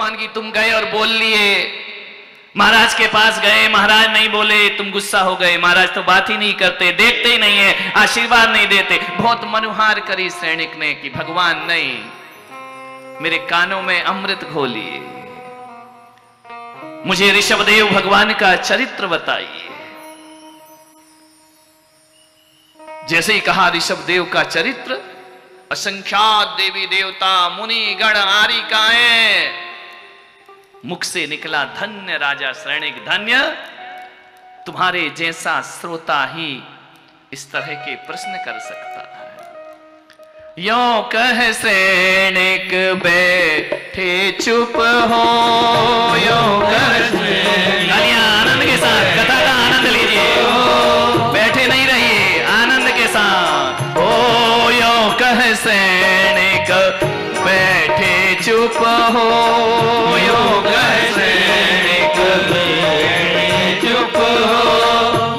भगवान की तुम गए और बोल लिए, महाराज के पास गए, महाराज नहीं बोले, तुम गुस्सा हो गए, महाराज तो बात ही नहीं करते, देखते ही नहीं है, आशीर्वाद नहीं देते। बहुत मनुहार करी सैनिक ने कि भगवान नहीं, मेरे कानों में अमृत घोलिए, मुझे ऋषभदेव भगवान का चरित्र बताइए। जैसे ही कहा ऋषभदेव का चरित्र, असंख्यात देवी देवता मुनि गण आरिकाएं, मुख से निकला धन्य राजा सैनिक धन्य, तुम्हारे जैसा श्रोता ही इस तरह के प्रश्न कर सकता है। यो कह सैनिक बैठे चुप हो, यो कह आनंद के साथ कथा का आनंद लीजिए, बैठे नहीं रहिए, आनंद के साथ। ओ यो कह सैनिक बैठे चुप हो, यो कह सैनिक बैठे चुप हो,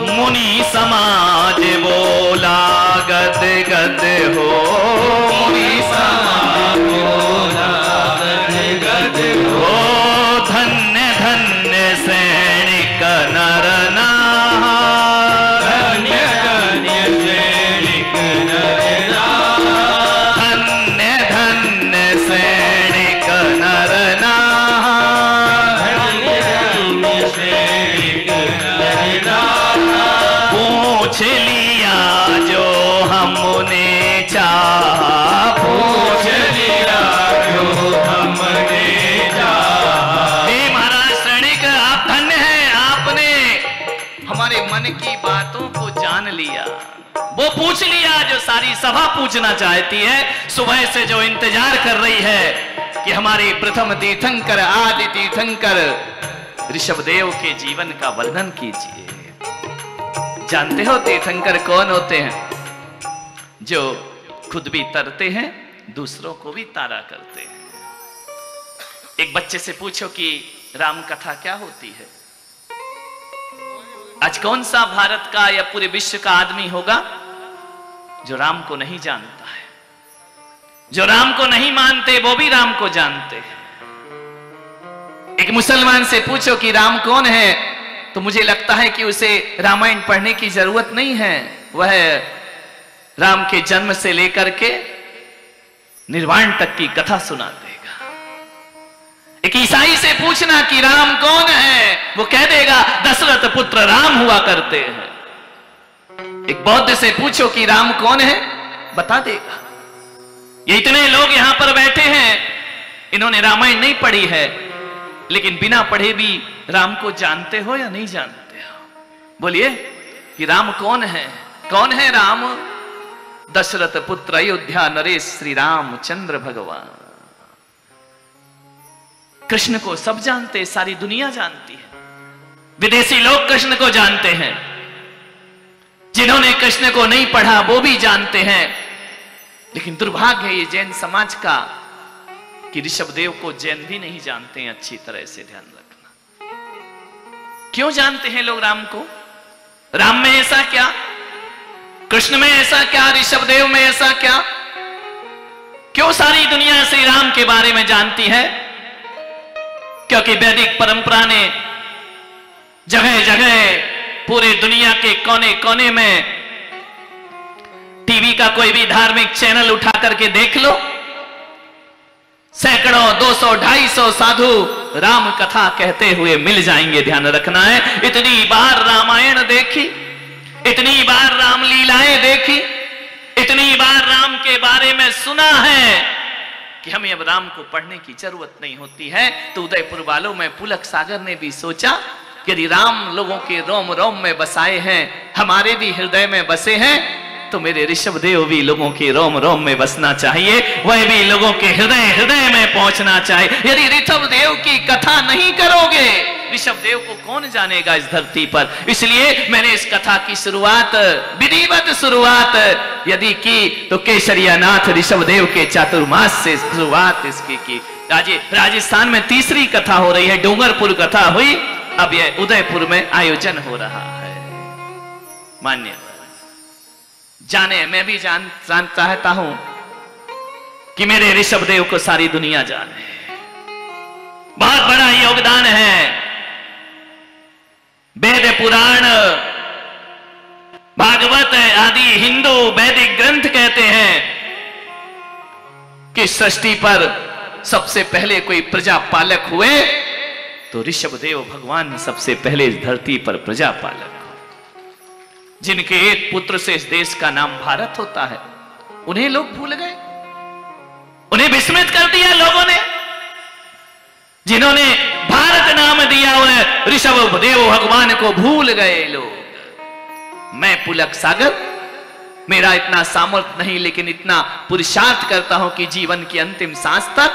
मुनि समाज बोला गद गद हो, मुनि समाज बोला गद गद हो, धन्य धन्य सैनिक नर नार, धन्य धन्य सैनिक नर नार, धन्य धन्य सैनिक नर नार, धन्य धन्य सैनिक नर नार। पूछ लिया जो हमने चाहा, पूछ लिया जो हमने चाहा। हे महाराज सैनिक, आप धन्य हैं, आपने हमारे मन की बातों को जान लिया, वो पूछ लिया जो सारी सभा पूछना चाहती है, सुबह से जो इंतजार कर रही है कि हमारे प्रथम तीर्थंकर आदि तीर्थंकर ऋषभदेव के जीवन का वर्णन कीजिए। जानते हो तीर्थंकर कौन होते हैं? जो खुद भी तरते हैं, दूसरों को भी तारा करते हैं। एक बच्चे से पूछो कि राम कथा क्या होती है। आज कौन सा भारत का या पूरे विश्व का आदमी होगा जो राम को नहीं जानता है? जो राम को नहीं मानते वो भी राम को जानते हैं। एक मुसलमान से पूछो कि राम कौन है, तो मुझे लगता है कि उसे रामायण पढ़ने की जरूरत नहीं है, वह राम के जन्म से लेकर के निर्वाण तक की कथा सुना देगा। एक ईसाई से पूछना कि राम कौन है, वो कह देगा दशरथ पुत्र राम हुआ करते हैं। एक बौद्ध से पूछो कि राम कौन है, बता देगा। ये इतने लोग यहां पर बैठे हैं, इन्होंने रामायण नहीं पढ़ी है, लेकिन बिना पढ़े भी राम को जानते हो या नहीं जानते हो? बोलिए कि राम कौन है? कौन है राम? दशरथ पुत्र अयोध्या नरेश श्री रामचंद्र भगवान। कृष्ण को सब जानते, सारी दुनिया जानती है। विदेशी लोग कृष्ण को जानते हैं, जिन्होंने कृष्ण को नहीं पढ़ा वो भी जानते हैं। लेकिन दुर्भाग्य है ये जैन समाज का कि ऋषभदेव को जैन भी नहीं जानते हैं अच्छी तरह से। ध्यान रखना। क्यों जानते हैं लोग राम को? राम में ऐसा क्या, कृष्ण में ऐसा क्या, ऋषभदेव में ऐसा क्या? क्यों सारी दुनिया श्री राम के बारे में जानती है? क्योंकि वैदिक परंपरा ने जगह जगह पूरे दुनिया के कोने कोने में, टीवी का कोई भी धार्मिक चैनल उठा करके देख लो, सैकड़ों 200 250 साधु राम कथा कहते हुए मिल जाएंगे। ध्यान रखना है। इतनी बार रामायण देखी, इतनी बार रामलीलाएं देखी, इतनी बार राम के बारे में सुना है कि हमें अब राम को पढ़ने की जरूरत नहीं होती है। तो उदयपुर वालों में पुलक सागर ने भी सोचा कि यदि राम लोगों के रोम रोम में बसाए हैं, हमारे भी हृदय में बसे हैं, तो मेरे ऋषभदेव भी लोगों के रोम रोम में बसना चाहिए, वह भी लोगों के हृदय हृदय में पहुंचना चाहिए। यदि ऋषभदेव की कथा नहीं करोगे, ऋषभदेव को कौन जानेगा इस धरती पर। इसलिए मैंने इस कथा की शुरुआत, विधिवत शुरुआत यदि की तो केसरियानाथ ऋषभदेव के चातुर्मास से शुरुआत इसकी की। राजस्थान में तीसरी कथा हो रही है, डूंगरपुर कथा हुई, अब यह उदयपुर में आयोजन हो रहा है। मान्य जाने, मैं भी जान चाहता हूं कि मेरे ऋषभदेव को सारी दुनिया जाने। बहुत बड़ा योगदान है। वेद पुराण, भागवत आदि हिंदू वैदिक ग्रंथ कहते हैं कि सृष्टि पर सबसे पहले कोई प्रजा पालक हुए तो ऋषभदेव भगवान सबसे पहले इस धरती पर प्रजा पालक, जिनके एक पुत्र से इस देश का नाम भारत होता है, उन्हें लोग भूल गए, उन्हें विस्मृत कर दिया लोगों ने। जिन्होंने भारत नाम दिया उन्हें ऋषभदेव भगवान को भूल गए लोग। मैं पुलक सागर, मेरा इतना सामर्थ्य नहीं, लेकिन इतना पुरुषार्थ करता हूं कि जीवन की अंतिम सांस तक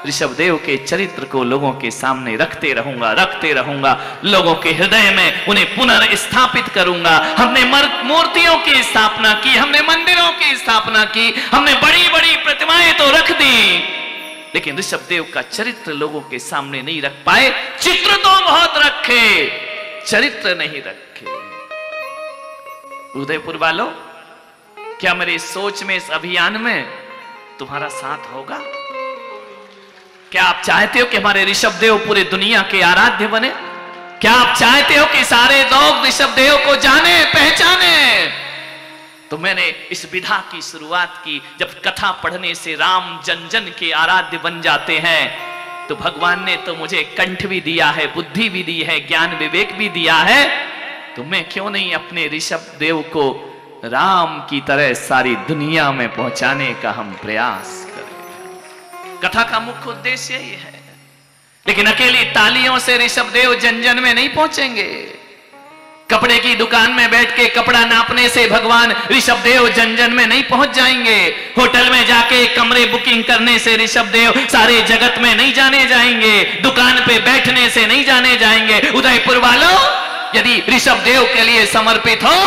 ऋषभदेव के चरित्र को लोगों के सामने रखते रहूंगा, लोगों के हृदय में उन्हें पुनर्स्थापित करूंगा। हमने मूर्तियों की स्थापना की, हमने मंदिरों की स्थापना की, हमने बड़ी बड़ी प्रतिमाएं तो रख दी, लेकिन ऋषभदेव का चरित्र लोगों के सामने नहीं रख पाए। चित्र तो बहुत रखे, चरित्र नहीं रखे। उदयपुर वालों, क्या मेरी सोच में, इस अभियान में तुम्हारा साथ होगा? क्या आप चाहते हो कि हमारे ऋषभदेव पूरी दुनिया के आराध्य बने? क्या आप चाहते हो कि सारे लोग ऋषभदेव को जाने पहचाने? तो मैंने इस विधा की शुरुआत की। जब कथा पढ़ने से राम जन जन के आराध्य बन जाते हैं, तो भगवान ने तो मुझे कंठ भी दिया है, बुद्धि भी दी है, ज्ञान विवेक भी दिया है, तो मैं क्यों नहीं अपने ऋषभदेव को राम की तरह सारी दुनिया में पहुंचाने का हम प्रयास करें। कथा का मुख्य उद्देश्य यही है। लेकिन अकेली तालियों से ऋषभदेव जन जन में नहीं पहुंचेंगे। कपड़े की दुकान में बैठ के कपड़ा नापने से भगवान ऋषभदेव जन जन में नहीं पहुंच जाएंगे। होटल में जाके कमरे बुकिंग करने से ऋषभदेव सारे जगत में नहीं जाने जाएंगे। दुकान पे बैठने से नहीं जाने जाएंगे। उदयपुर वालों, यदि ऋषभदेव के लिए समर्पित हो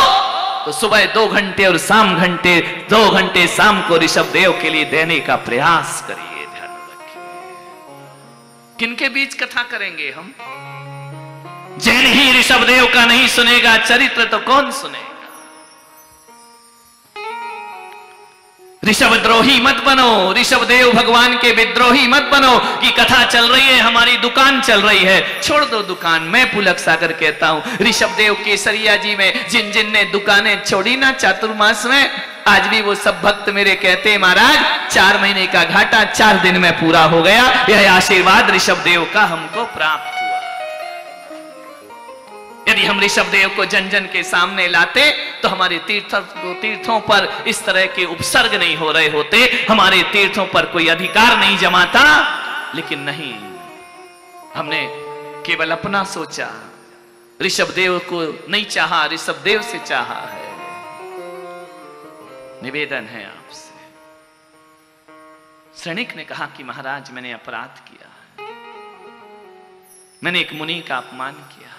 तो सुबह 2 घंटे और शाम 2 घंटे शाम को ऋषभदेव के लिए देने का प्रयास करिए। ध्यान रखिए, किनके बीच कथा करेंगे हम? जैन ही ऋषभदेव का नहीं सुनेगा चरित्र तो कौन सुनेगा? ऋषभद्रोही मत बनो, ऋषभदेव भगवान के विद्रोही मत बनो कि कथा चल रही है, हमारी दुकान चल रही है, छोड़ दो दुकान। मैं पुलक सागर कहता हूं, ऋषभदेव केसरिया जी में जिन जिन ने दुकानें छोड़ी ना चातुर्मास में, आज भी वो सब भक्त मेरे कहते हैं महाराज 4 महीने का घाटा 4 दिन में पूरा हो गया। यह आशीर्वाद ऋषभदेव का हमको प्राप्त हुआ। यदि हम ऋषभदेव को जन जन के सामने लाते तो हमारे तीर्थों पर इस तरह के उपसर्ग नहीं हो रहे होते, हमारे तीर्थों पर कोई अधिकार नहीं जमाता। लेकिन नहीं, हमने केवल अपना सोचा, ऋषभदेव को नहीं चाहा, ऋषभदेव से चाहा है। निवेदन है आपसे। सैनिक ने कहा कि महाराज मैंने अपराध किया, मैंने एक मुनि का अपमान किया।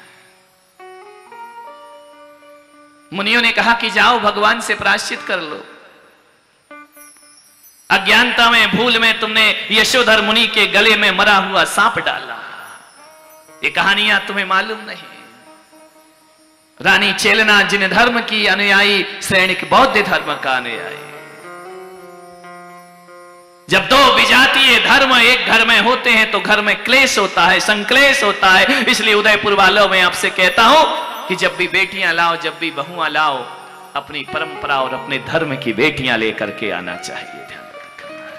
मुनियों ने कहा कि जाओ भगवान से प्रायश्चित कर लो। अज्ञानता में, भूल में तुमने यशोधर मुनि के गले में मरा हुआ सांप डाला। ये कहानियां तुम्हें मालूम नहीं। रानी चेलना जिन धर्म की अनुयायी, सैनिक बौद्ध धर्म का अनुयायी। जब 2 विजातीय धर्म एक घर में होते हैं तो घर में क्लेश होता है, संक्लेश होता है। इसलिए उदयपुर वालों में आपसे कहता हूं कि जब भी बेटियां लाओ, जब भी बहुआं लाओ, अपनी परंपरा और अपने धर्म की बेटियां लेकर के आना चाहिए। ध्यान रखना है,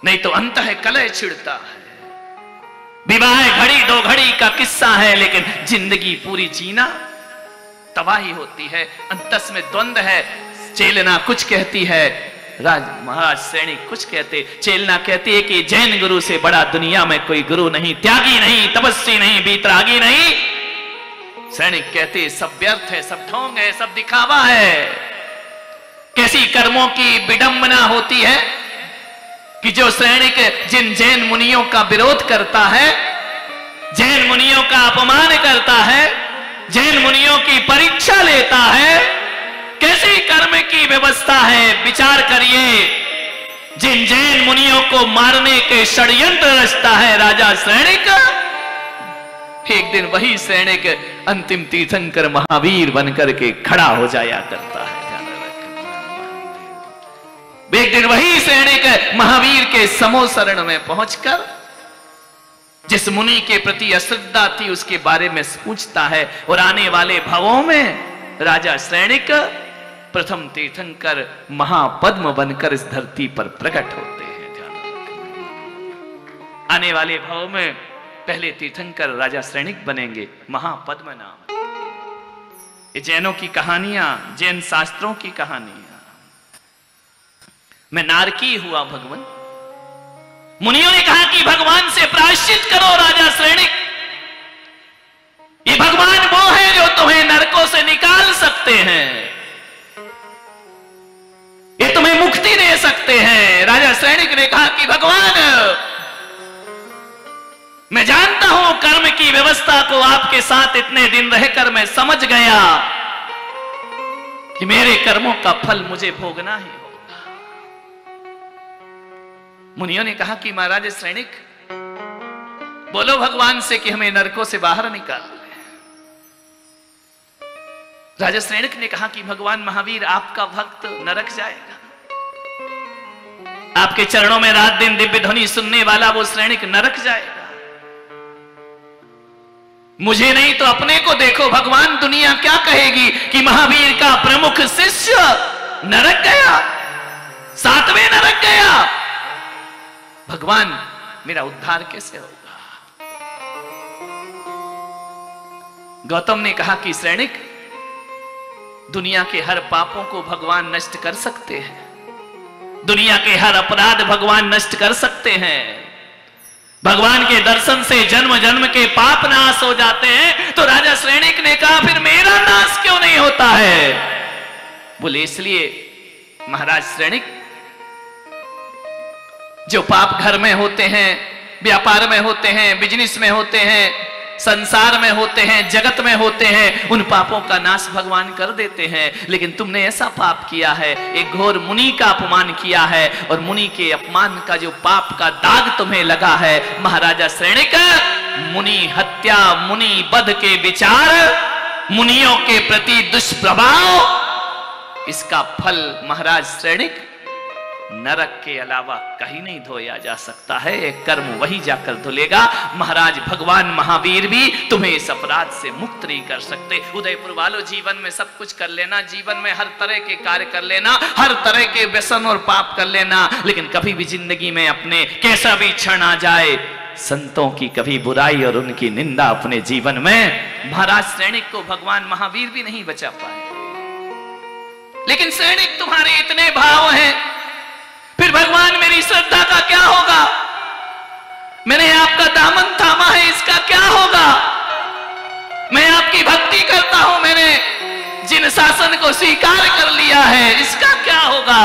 नहीं तो अंतः कलह छिड़ता है। विवाह घड़ी 2 घड़ी का किस्सा है, लेकिन जिंदगी पूरी जीना तबाही होती है। अंतस में द्वंद्व है। चेलना कुछ कहती है, महाराज सैनिक कुछ कहते। चेलना कहती है कि जैन गुरु से बड़ा दुनिया में कोई गुरु नहीं, त्यागी नहीं, तपस्वी नहीं, बीतरागी नहीं। सैनिक कहते सब व्यर्थ है, सब ढोंग है, सब दिखावा है। कैसी कर्मों की विडंबना होती है कि जो सैनिक जिन जैन मुनियों का विरोध करता है, जैन मुनियों का अपमान करता है, जैन मुनियों की परीक्षा लेता है, कैसी कर्म की व्यवस्था है। विचार करिए, जिन जैन मुनियों को मारने के षड्यंत्र रचता है राजा सैनिक, एक दिन वही सैनिक अंतिम तीर्थंकर महावीर बनकर के खड़ा हो जाया करता है। एक दिन वही सैनिक महावीर के समोसरण में पहुंचकर जिस मुनि के प्रति अश्रद्धा थी उसके बारे में पूछता है। और आने वाले भवों में राजा श्रेणिक प्रथम तीर्थंकर महापद्म बनकर इस धरती पर प्रकट होते हैं। ध्यान रखना, आने वाले भव में पहले तीर्थंकर राजा श्रेणिक बनेंगे, महापद्म नाम। ये जैनों की कहानियां, जैन शास्त्रों की कहानियां। मैं नारकी हुआ भगवान। मुनियों ने कहा कि भगवान से प्रायश्चित करो राजा श्रेणिक। ये भगवान वो है जो तुम्हें नरकों से निकाल सकते हैं, ये तुम्हें मुक्ति दे सकते हैं। राजा श्रेणिक ने कहा कि भगवान, मैं जानता हूं कर्म की व्यवस्था को आपके साथ इतने दिन रहकर मैं समझ गया कि मेरे कर्मों का फल मुझे भोगना ही होगा। मुनियों ने कहा कि महाराज श्रेणिक, बोलो भगवान से कि हमें नरकों से बाहर निकाल दे। राजा श्रेणिक ने कहा कि भगवान महावीर, आपका भक्त नरक जाएगा, आपके चरणों में रात दिन दिव्य ध्वनि सुनने वाला वो श्रेणिक नरक जाएगा। मुझे नहीं तो अपने को देखो भगवान, दुनिया क्या कहेगी कि महावीर का प्रमुख शिष्य नरक गया, 7वें नरक गया। भगवान, मेरा उद्धार कैसे होगा? गौतम ने कहा कि श्रेणिक, दुनिया के हर पापों को भगवान नष्ट कर सकते हैं, दुनिया के हर अपराध भगवान नष्ट कर सकते हैं। भगवान के दर्शन से जन्म जन्म के पाप नाश हो जाते हैं। तो राजा श्रेणिक ने कहा, फिर मेरा नाश क्यों नहीं होता है? बोले, इसलिए महाराज श्रेणिक, जो पाप घर में होते हैं, व्यापार में होते हैं, बिजनेस में होते हैं, संसार में होते हैं, जगत में होते हैं, उन पापों का नाश भगवान कर देते हैं। लेकिन तुमने ऐसा पाप किया है, एक घोर मुनि का अपमान किया है, और मुनि के अपमान का जो पाप का दाग तुम्हें लगा है महाराजा श्रेणिक, मुनि हत्या, मुनि वध के विचार, मुनियों के प्रति दुष्प्रभाव, इसका फल महाराज श्रेणिक नरक के अलावा कहीं नहीं धोया जा सकता है। एक कर्म वही जाकर धुलेगा। महाराज भगवान महावीर भी तुम्हें इस अपराध से मुक्त नहीं कर सकते। उदयपुर वालों, जीवन में सब कुछ कर लेना, जीवन में हर तरह के कार्य कर लेना, हर तरह के व्यसन और पाप कर लेना, लेकिन कभी भी जिंदगी में अपने कैसा भी क्षण आ जाए, संतों की कभी बुराई और उनकी निंदा अपने जीवन में, महाराज श्रेणिक को भगवान महावीर भी नहीं बचा पाए। लेकिन श्रेणिक, तुम्हारे इतने भाव हैं, फिर भगवान मेरी श्रद्धा का क्या होगा? मैंने आपका दामन थामा है, इसका क्या होगा? मैं आपकी भक्ति करता हूं, मैंने जिन शासन को स्वीकार कर लिया है, इसका क्या होगा?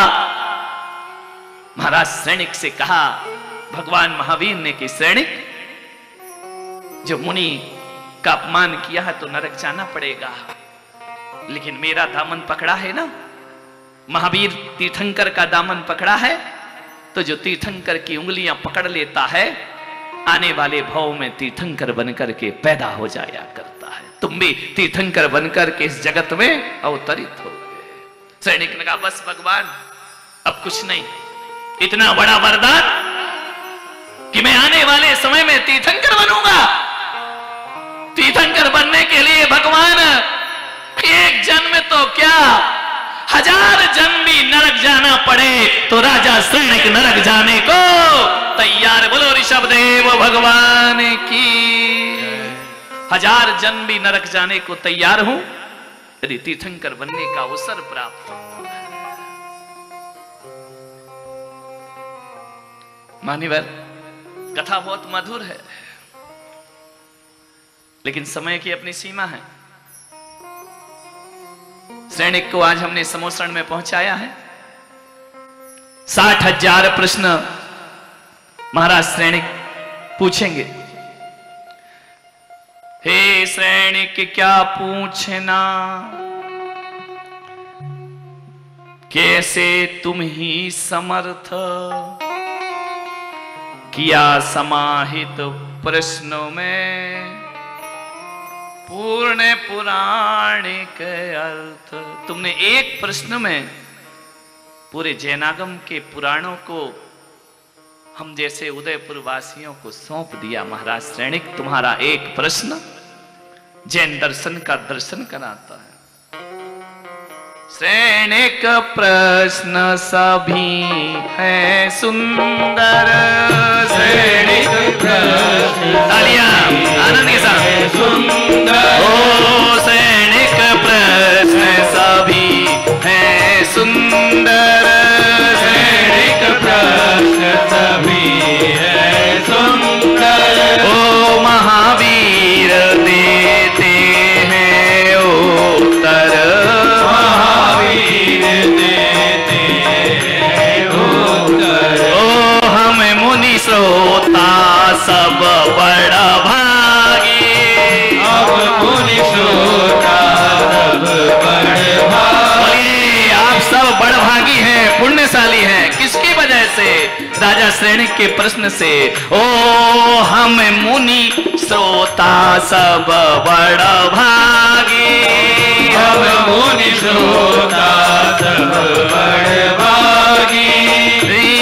महाराज श्रेणिक से कहा भगवान महावीर ने कि श्रेणिक, जो मुनि का अपमान किया है तो नरक जाना पड़ेगा, लेकिन मेरा दामन पकड़ा है ना, महावीर तीर्थंकर का दामन पकड़ा है, तो जो तीर्थंकर की उंगलियां पकड़ लेता है, आने वाले भव में तीर्थंकर बनकर के पैदा हो जाया करता है। तुम भी तीर्थंकर बनकर के इस जगत में अवतरित हो गए। श्रेणिक ने कहा, बस भगवान, अब कुछ नहीं, इतना बड़ा वरदान कि मैं आने वाले समय में तीर्थंकर बनूंगा। तीर्थंकर बनने के लिए भगवान एक जन्म तो क्या, 1000 जन्म भी नरक जाना पड़े तो राजा श्रेणिक नरक जाने को तैयार। बोलो ऋषभदेव भगवान की। 1000 जन्म भी नरक जाने को तैयार हूं यदि तीर्थंकर बनने का अवसर प्राप्त हो। मान्यवर, कथा बहुत मधुर है, लेकिन समय की अपनी सीमा है। श्रेणिक को आज हमने समोसरण में पहुंचाया है। 60,000 प्रश्न महाराज श्रेणिक पूछेंगे। हे श्रेणिक, क्या पूछना, कैसे तुम ही समर्थ, किया समाहित प्रश्नों में पूर्ण पुराणिक अर्थ। तुमने एक प्रश्न में पूरे जैनागम के पुराणों को हम जैसे उदयपुर वासियों को सौंप दिया। महाराज श्रेणिक, तुम्हारा एक प्रश्न जैन दर्शन का दर्शन कराता है। श्रेणिक प्रश्न सभी है सुंदर, श्रेणिक प्रश्न तालियां आनंद के साथ सुंदर। ओ श्रेणिक प्रश्न सभी है सुंदर, श्रेणिक प्रश्न सभी है सुंदर। ओ महावीर देते हैं उत्तर, महावीर देते हैं उत्तर। ओ हम मुनि श्रोता सब बड़ा भागी, हम मुनि श्रोता सब बड़े भागी। आप सब बड़भागी हैं, पुण्यशाली हैं। किसकी वजह से? राजा श्रेणिक के प्रश्न से। ओ हम मुनि श्रोता सब बड़ा भागी, हम मुनि श्रोता सब बड़े भागी।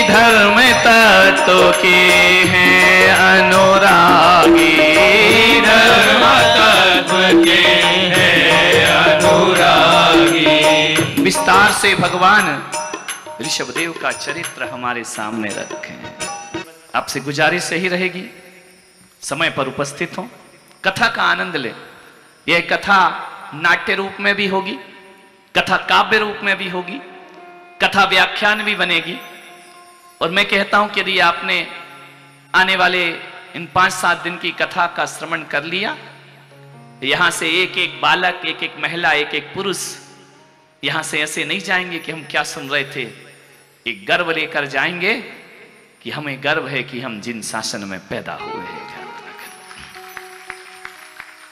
धर्म तत्व के हैं अनुरागी, धर्म तत्व के हैं अनुरागी। विस्तार से भगवान ऋषभदेव का चरित्र हमारे सामने रखें। आपसे गुजारिश यही रहेगी, समय पर उपस्थित हो, कथा का आनंद ले। यह कथा नाट्य रूप में भी होगी, कथा काव्य रूप में भी होगी, कथा व्याख्यान भी बनेगी। और मैं कहता हूं कि यदि आपने आने वाले इन 5-7 दिन की कथा का श्रवण कर लिया, यहां से एक एक बालक, एक एक महिला, एक एक पुरुष यहां से ऐसे नहीं जाएंगे कि हम क्या सुन रहे थे। एक गर्व लेकर जाएंगे कि हमें गर्व है कि हम जिन शासन में पैदा हुए हैं,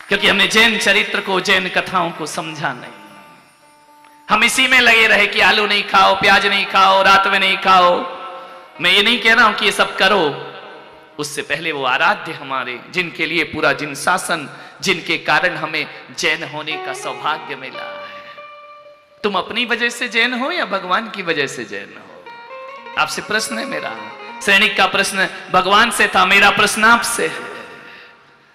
क्योंकि हमने जैन चरित्र को, जैन कथाओं को समझा नहीं। हम इसी में लगे रहे कि आलू नहीं खाओ, प्याज नहीं खाओ, रात में नहीं खाओ। मैं ये नहीं कह रहा हूं कि ये सब करो, उससे पहले वो आराध्य हमारे, जिनके लिए पूरा जिन शासन, जिनके कारण हमें जैन होने का सौभाग्य मिला है। तुम अपनी वजह से जैन हो या भगवान की वजह से जैन हो? आपसे प्रश्न है मेरा। सैनिक का प्रश्न भगवान से था, मेरा प्रश्न आपसे है।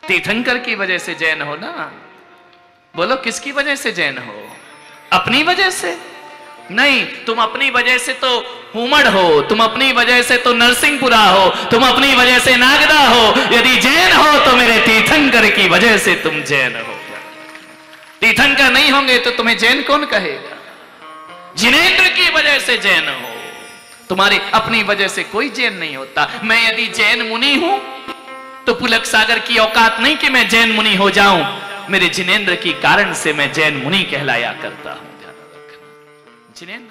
तीर्थंकर की वजह से जैन हो ना? बोलो किसकी वजह से जैन हो? अपनी वजह से नहीं। तुम अपनी वजह से तो हुमड़ हो, तुम अपनी वजह से तो नरसिंहपुरा हो, तुम अपनी वजह से नागदा हो। यदि जैन हो तो मेरे तीर्थंकर की वजह से तुम जैन हो। तीर्थंकर नहीं होंगे तो तुम्हें जैन कौन कहेगा? जिनेंद्र की वजह से जैन हो। तुम्हारी अपनी वजह से कोई जैन नहीं होता। मैं यदि जैन मुनि हूं तो पुलक सागर की औकात नहीं कि मैं जैन मुनि हो जाऊं। मेरे जिनेंद्र की कारण से मैं जैन मुनि कहलाया करता हूं। ध्यान रखना, जिनेंद्र